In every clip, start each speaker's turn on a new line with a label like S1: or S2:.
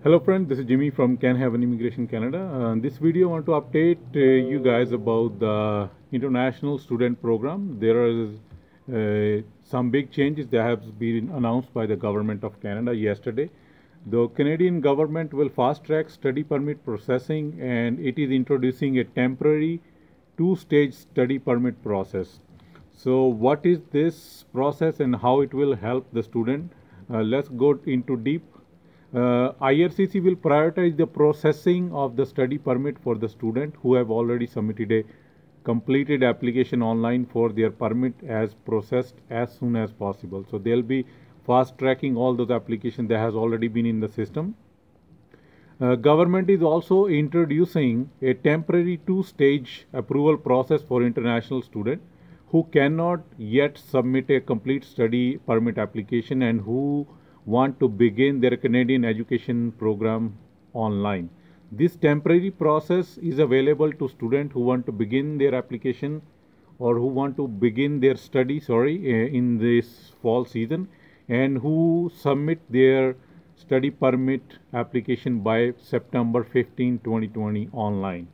S1: Hello friends, this is Jimmy from Can Haven Immigration Canada. In this video, I want to update you guys about the international student program. There is some big changes that have been announced by the government of Canada yesterday. The Canadian government will fast track study permit processing, and it is introducing a temporary two-stage study permit process. So what is this process and how it will help the student? Let's go into deep. IRCC will prioritize the processing of the study permit for the student who have already submitted a completed application online for their permit as processed as soon as possible. So they'll be fast tracking all those applications that has already been in the system. Government is also introducing a temporary two-stage approval process for international students who cannot yet submit a complete study permit application and who want to begin their Canadian education program online. This temporary process is available to students who want to begin their application or who want to begin their study in this fall season and who submit their study permit application by September 15, 2020 online.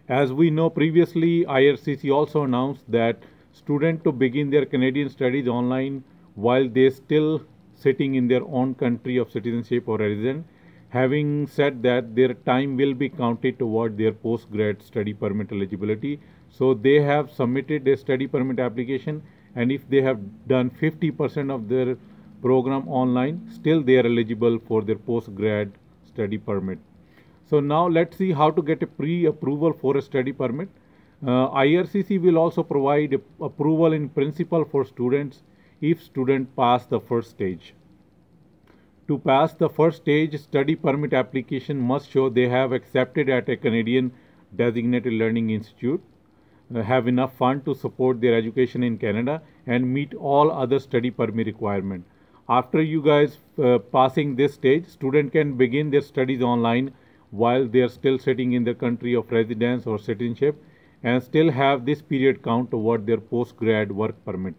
S1: As we know previously, IRCC also announced that students to begin their Canadian studies online while they still sitting in their own country of citizenship or residence, having said that their time will be counted toward their post-grad study permit eligibility. So they have submitted a study permit application, and if they have done 50% of their program online, still they are eligible for their post-grad study permit. So now let's see how to get a pre-approval for a study permit. IRCC will also provide approval in principle for students if student pass the first stage. To pass the first stage, study permit application must show they have accepted at a Canadian designated learning institute, have enough fund to support their education in Canada, and meet all other study permit requirement. After you guys passing this stage, student can begin their studies online while they are still sitting in their country of residence or citizenship and still have this period count toward their post-grad work permit.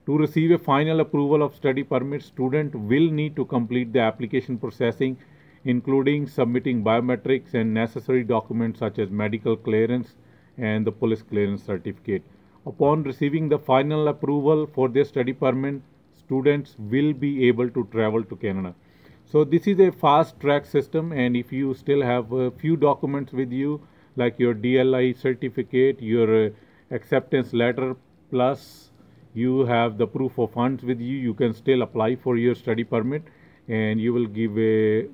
S1: To receive a final approval of study permit, student will need to complete the application processing, including submitting biometrics and necessary documents such as medical clearance and the police clearance certificate. Upon receiving the final approval for their study permit, students will be able to travel to Canada. So this is a fast track system, and if you still have a few documents with you, like your DLI certificate, your acceptance letter, plus you have the proof of funds with you, you can still apply for your study permit and you will give a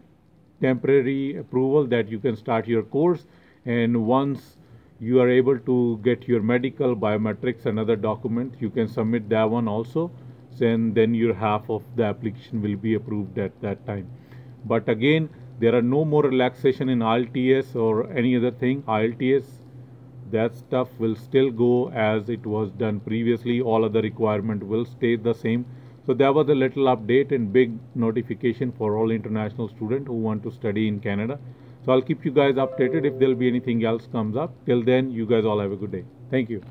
S1: temporary approval that you can start your course. And once you are able to get your medical, biometrics and other documents, you can submit that one also. And then your half of the application will be approved at that time. But again, there are no more relaxation in IELTS or any other thing. IELTS, that stuff will still go as it was done previously. All other requirement will stay the same. So that was a little update and big notification for all international students who want to study in Canada. So I'll keep you guys updated if there'll be anything else comes up. Till then, you guys all have a good day. Thank you.